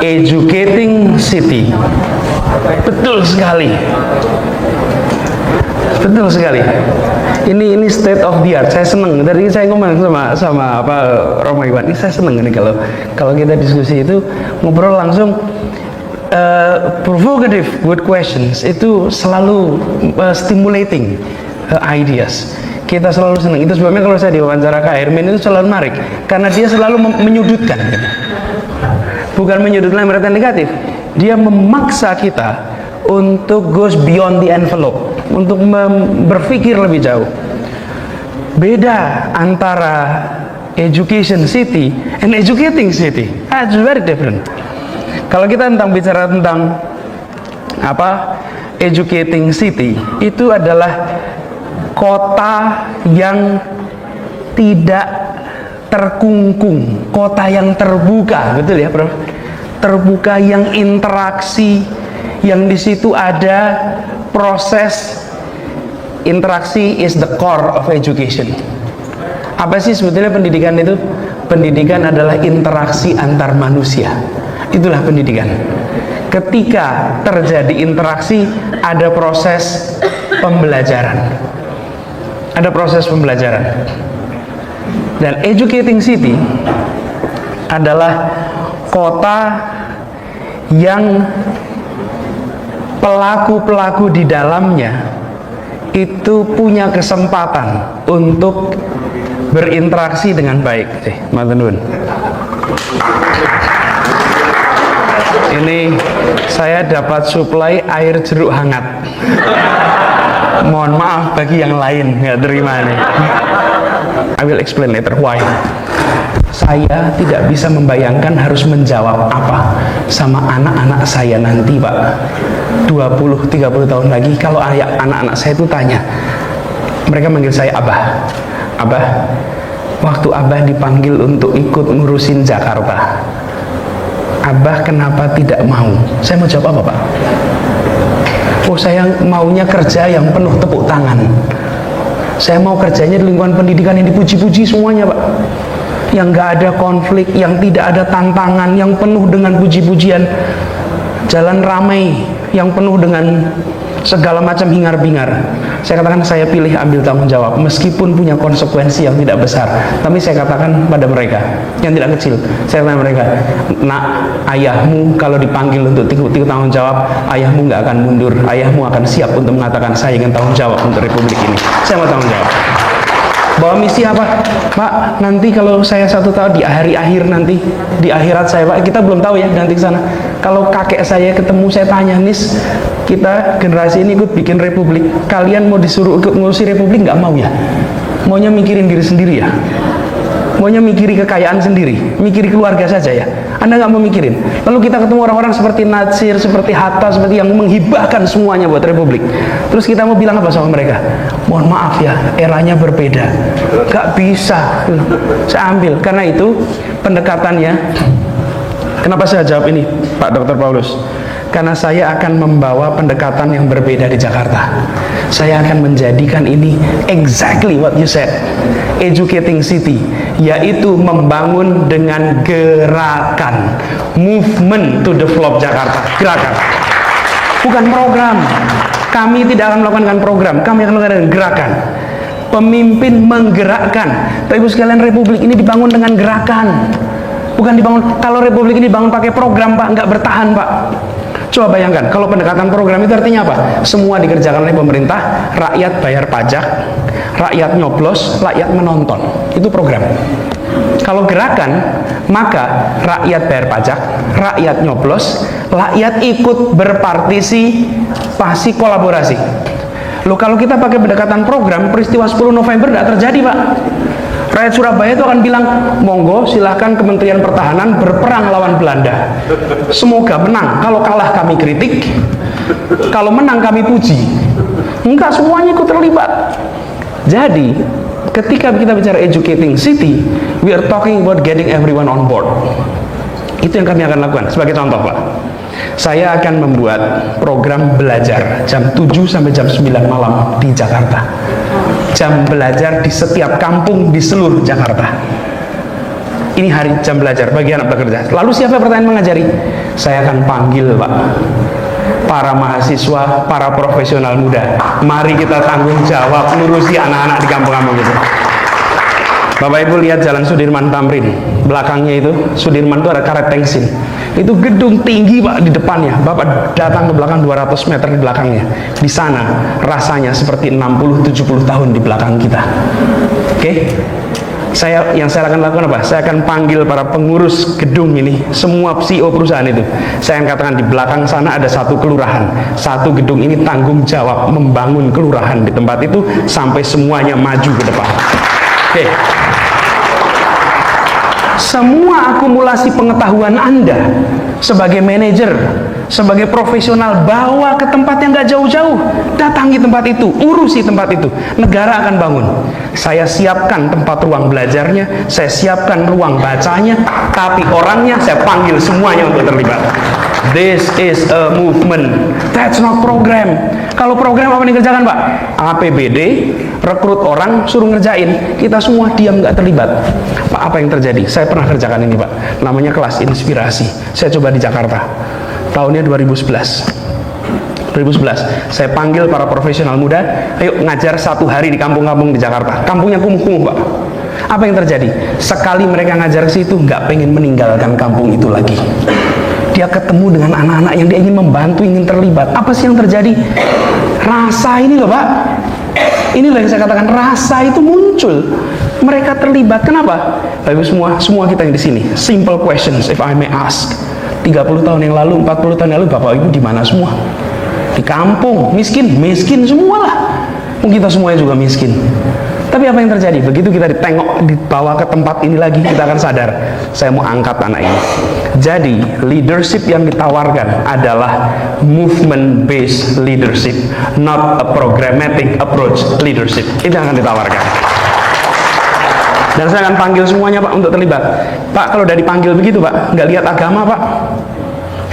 educating city. Betul sekali. Betul sekali. Ini state of the art. Saya seneng. Tadi saya ngomong sama Romo Iwan. Ini saya seneng ini kalau kita diskusi itu ngobrol langsung, provocative good questions itu selalu stimulating ideas. Kita selalu senang. Itu sebabnya kalau saya diwawancara Kak Hermin itu selalu menarik karena dia selalu menyudutkan. Bukan menyudutkan mereka negatif. Dia memaksa kita untuk goes beyond the envelope, untuk berpikir lebih jauh. Beda antara education city and educating city. It's very different. Kalau kita bicara tentang educating city, itu adalah kota yang tidak terkungkung, kota yang terbuka, betul ya, Prof? Terbuka, yang interaksi, yang di situ ada proses interaksi is the core of education. Apa sih sebetulnya pendidikan itu? Pendidikan adalah interaksi antar manusia. Itulah pendidikan. Ketika terjadi interaksi, ada proses pembelajaran. Ada proses pembelajaran. Dan educating city adalah kota yang pelaku-pelaku di dalamnya itu punya kesempatan untuk berinteraksi dengan baik. Matenun. Ini saya dapat suplai air jeruk hangat. Mohon maaf bagi yang lain nggak terima nih. I will explain later why. Saya tidak bisa membayangkan harus menjawab apa sama anak-anak saya nanti, Pak. 20-30 tahun lagi kalau anak-anak saya itu tanya, mereka manggil saya Abah. Abah, waktu Abah dipanggil untuk ikut ngurusin Jakarta, Abah kenapa tidak mau? Saya mau jawab apa, Pak? Oh, saya maunya kerja yang penuh tepuk tangan. Saya mau kerjanya di lingkungan pendidikan yang dipuji-puji semuanya, Pak. Yang nggak ada konflik, yang tidak ada tantangan, yang penuh dengan puji-pujian, jalan ramai, yang penuh dengan segala macam hingar-bingar. Saya katakan saya pilih ambil tanggung jawab, meskipun punya konsekuensi yang tidak besar. Tapi saya katakan pada mereka yang tidak kecil, saya katakan mereka, nak, ayahmu kalau dipanggil untuk ikut tanggung jawab, ayahmu nggak akan mundur, ayahmu akan siap untuk mengatakan saya ingin tanggung jawab untuk republik ini. Saya mau tanggung jawab. Bawa misi apa? Pak, nanti kalau saya 1 tahun di hari akhir nanti, di akhirat saya, Pak, kita belum tahu ya nanti ke sana. Kalau kakek saya ketemu, saya tanya, Nis, kita generasi ini ikut bikin republik, kalian mau disuruh ikut ngurusi republik nggak mau ya? Maunya mikirin diri sendiri ya? Maunya mikiri kekayaan sendiri, mikiri keluarga saja ya? Anda nggak mau mikirin. Lalu kita ketemu orang-orang seperti Natsir, seperti Hatta, seperti yang menghibahkan semuanya buat republik. Terus kita mau bilang apa sama mereka? Mohon maaf ya, eranya berbeda. Gak bisa. Saya ambil. Karena itu pendekatannya. Kenapa saya jawab ini, Pak Dr. Paulus? Karena saya akan membawa pendekatan yang berbeda di Jakarta. Saya akan menjadikan ini exactly what you said, educating city, yaitu membangun dengan gerakan, movement to develop Jakarta, gerakan, bukan program. Kami tidak akan melakukan program, kami akan melakukan gerakan. Pemimpin menggerakkan. Bapak Ibu sekalian, republik ini dibangun dengan gerakan, bukan dibangun. Kalau republik ini dibangun pakai program, Pak, nggak bertahan, Pak. Coba bayangkan, kalau pendekatan program itu artinya apa? Semua dikerjakan oleh pemerintah, rakyat bayar pajak, rakyat nyoblos, rakyat menonton. Itu program. Kalau gerakan, maka rakyat bayar pajak, rakyat nyoblos, rakyat ikut berpartisipasi, kolaborasi. Loh, kalau kita pakai pendekatan program, peristiwa 10 November tidak terjadi, Pak. Rakyat Surabaya itu akan bilang, monggo silahkan Kementerian Pertahanan berperang lawan Belanda. Semoga menang. Kalau kalah kami kritik, kalau menang kami puji. Enggak, semuanya ikut terlibat. Jadi, ketika kita bicara educating city, we are talking about getting everyone on board. Itu yang kami akan lakukan. Sebagai contoh, Pak, saya akan membuat program belajar jam 7 sampai jam 9 malam di Jakarta. Jam belajar di setiap kampung di seluruh Jakarta. Ini hari jam belajar bagi anak bekerja. Lalu siapa pertanyaan mengajari? saya akan panggil Pak para mahasiswa, para profesional muda. Mari kita tanggung jawab ngurusi anak-anak di kampung-kampung itu. Bapak Ibu lihat Jalan Sudirman Tamrin, belakangnya itu Sudirman itu ada karet tengsin. Itu gedung tinggi Pak di depannya. Bapak datang ke belakang 200 meter di belakangnya. Di sana rasanya seperti 60-70 tahun di belakang kita. Oke? Yang saya akan lakukan apa? Saya akan panggil para pengurus gedung ini, semua CEO perusahaan itu. Saya akan katakan di belakang sana ada satu kelurahan. Satu gedung ini tanggung jawab membangun kelurahan di tempat itu sampai semuanya maju ke depan. Oke. Semua akumulasi pengetahuan Anda sebagai manajer, sebagai profesional, bawa ke tempat yang gak jauh-jauh. Datangi tempat itu, urusi tempat itu. Negara akan bangun. Saya siapkan tempat ruang belajarnya, saya siapkan ruang bacanya, tapi orangnya saya panggil semuanya untuk terlibat. This is a movement. That's not program. Kalau program apa yang dikerjakan Pak? APBD, rekrut orang, suruh ngerjain. Kita semua diam nggak terlibat. Pak, apa yang terjadi? Saya pernah kerjakan ini Pak. Namanya kelas inspirasi. Saya coba di Jakarta. Tahunnya 2011. Saya panggil para profesional muda, ayo ngajar 1 hari di kampung-kampung di Jakarta. Kampungnya kumuh-kumuh Pak. Apa yang terjadi? Sekali mereka ngajar ke situ, nggak pengen meninggalkan kampung itu lagi. Dia ketemu dengan anak-anak yang dia ingin membantu, ingin terlibat. Apa sih yang terjadi? Rasa ini loh Pak. Ini loh yang saya katakan, rasa itu muncul. Mereka terlibat. Kenapa? Bapak Ibu semua kita yang di sini. Simple questions if I may ask. 30 tahun yang lalu, 40 tahun yang lalu, Bapak Ibu di mana semua? Di kampung, miskin semua lah. Mungkin kita semuanya juga miskin. Tapi apa yang terjadi? Begitu kita dibawa ke tempat ini lagi, kita akan sadar, saya mau angkat anak ini. Jadi, leadership yang ditawarkan adalah movement based leadership, not a programmatic approach leadership. Itu yang akan ditawarkan. Dan saya akan panggil semuanya Pak untuk terlibat. Pak, kalau udah dipanggil begitu Pak, nggak lihat agama Pak,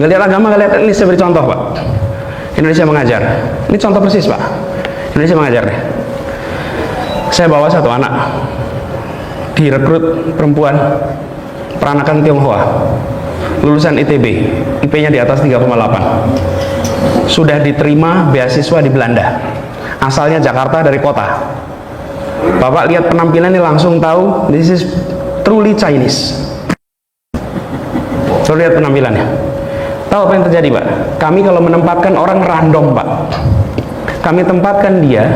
nggak lihat agama, nggak lihat ini. Saya beri contoh Pak. Indonesia Mengajar. Ini contoh persis Pak. Indonesia Mengajar deh. Saya bawa satu anak, direkrut perempuan, peranakan Tionghoa, lulusan ITB, IP-nya di atas 3,8, sudah diterima beasiswa di Belanda, asalnya Jakarta dari kota. Bapak lihat penampilannya langsung tahu, this is truly Chinese. Coba lihat penampilannya. Tahu apa yang terjadi Pak? Kami kalau menempatkan orang random Pak, kami tempatkan dia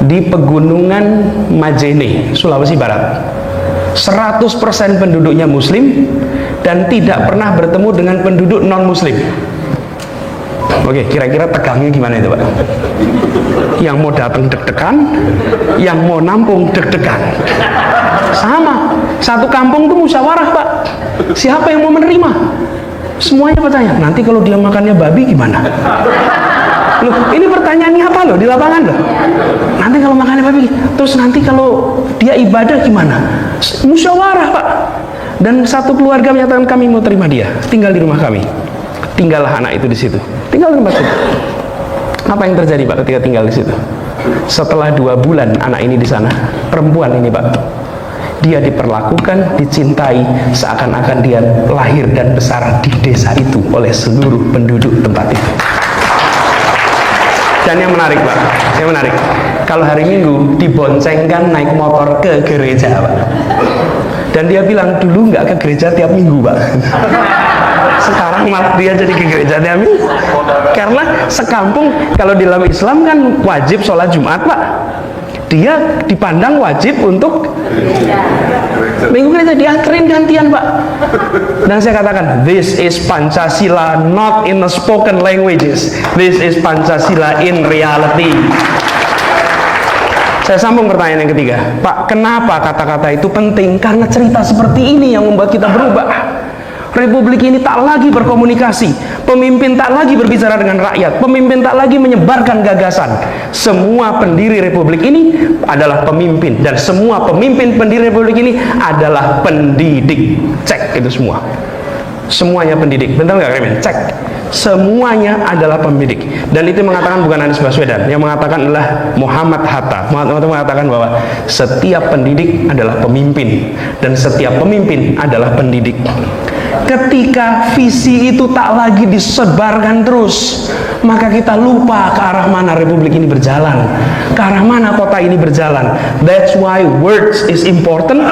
di pegunungan Majene, Sulawesi Barat. 100% penduduknya muslim dan tidak pernah bertemu dengan penduduk non muslim. Oke, kira-kira tegangnya gimana itu Pak? Yang mau datang deg-degan, yang mau nampung deg-degan. Sama, satu kampung tuh musyawarah Pak. Siapa yang mau menerima? Semuanya bertanya, nanti kalau dia makannya babi gimana? Loh, ini pertanyaannya apa loh di lapangan loh? Nanti kalau makannya babi, terus nanti kalau dia ibadah gimana? Musyawarah Pak. Dan satu keluarga menyatakan kami mau terima dia, tinggal di rumah kami. Tinggallah anak itu di situ, tinggal di rumah situ. Apa yang terjadi Pak ketika tinggal di situ? Setelah 2 bulan anak ini di sana, perempuan ini Pak, dia diperlakukan, dicintai seakan-akan dia lahir dan besar di desa itu oleh seluruh penduduk tempat itu. Dan yang menarik Pak, yang menarik, kalau hari Minggu diboncengkan naik motor ke gereja Pak. Dan dia bilang dulu nggak ke gereja tiap minggu Pak. Sekarang malah dia jadi ke gereja tiap minggu. Karena sekampung kalau di dalam Islam kan wajib sholat Jumat Pak. Dia dipandang wajib untuk minggu gereja, dianterin gantian Pak. Dan saya katakan, this is Pancasila not in the spoken languages, this is Pancasila in reality. Saya sambung pertanyaan yang ketiga, Pak, kenapa kata-kata itu penting? Karena cerita seperti ini yang membuat kita berubah. Republik ini tak lagi berkomunikasi, pemimpin tak lagi berbicara dengan rakyat, pemimpin tak lagi menyebarkan gagasan. Semua pendiri Republik ini adalah pemimpin, dan semua pemimpin pendiri Republik ini adalah pendidik. Cek itu semua. Semuanya pendidik. Bentar nggak Kremen? Cek. Semuanya adalah pendidik. Dan itu mengatakan bukan Anies Baswedan, yang mengatakan adalah Muhammad Hatta. Muhammad Hatta mengatakan bahwa setiap pendidik adalah pemimpin, dan setiap pemimpin adalah pendidik. Ketika visi itu tak lagi disebarkan terus, maka kita lupa ke arah mana republik ini berjalan, ke arah mana kota ini berjalan. That's why words is important,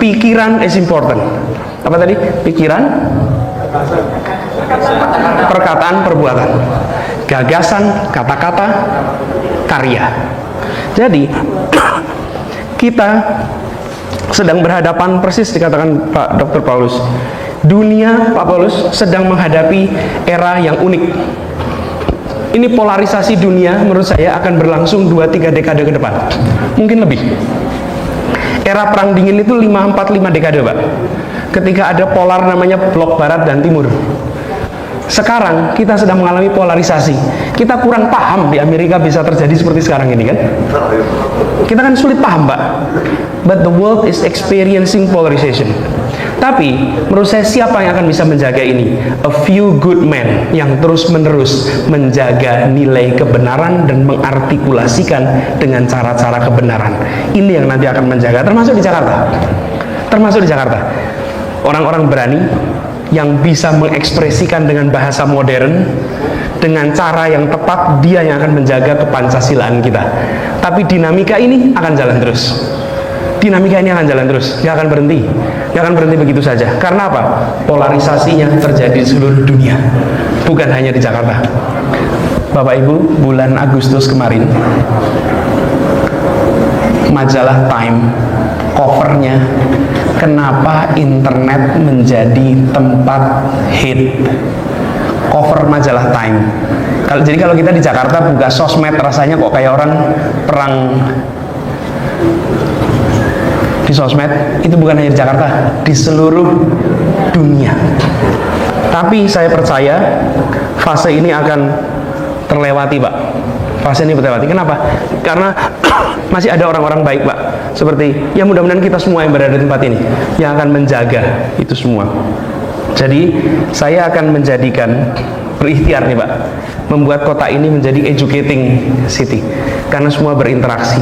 pikiran is important. Apa tadi? Pikiran, perkataan, perbuatan, gagasan, kata-kata, karya. Jadi kita sedang berhadapan, persis dikatakan Pak Dr. Paulus, dunia, Pak Paulus, sedang menghadapi era yang unik. Ini polarisasi dunia menurut saya akan berlangsung 2-3 dekade ke depan, mungkin lebih. Era perang dingin itu 5-4-5 dekade, Pak, ketika ada polar namanya blok barat dan timur. Sekarang kita sedang mengalami polarisasi. Kita kurang paham di Amerika bisa terjadi seperti sekarang ini kan. Kita kan sulit paham, Pak. But the world is experiencing polarization. Tapi menurut saya siapa yang akan bisa menjaga ini? A few good men yang terus-menerus menjaga nilai kebenaran dan mengartikulasikan dengan cara-cara kebenaran. Ini yang nanti akan menjaga, termasuk di Jakarta. Termasuk di Jakarta. Orang-orang berani yang bisa mengekspresikan dengan bahasa modern, dengan cara yang tepat, dia yang akan menjaga kepancasilaan kita. Tapi dinamika ini akan jalan terus. Dinamika ini akan jalan terus, nggak akan berhenti, nggak akan berhenti begitu saja. Karena apa? Polarisasinya terjadi di seluruh dunia, bukan hanya di Jakarta. Bapak Ibu, bulan Agustus kemarin, majalah Time, covernya, kenapa internet menjadi tempat hate. Cover majalah Time. Jadi kalau kita di Jakarta buka sosmed, rasanya kok kayak orang perang di sosmed. Itu bukan hanya di Jakarta, di seluruh dunia. Tapi saya percaya fase ini akan terlewati, Pak. Fase ini terlewati. Kenapa? Karena masih ada orang-orang baik, Pak. Seperti, ya mudah-mudahan kita semua yang berada di tempat ini yang akan menjaga itu semua. Jadi saya akan menjadikan berikhtiar nih, Pak, membuat kota ini menjadi educating city, karena semua berinteraksi.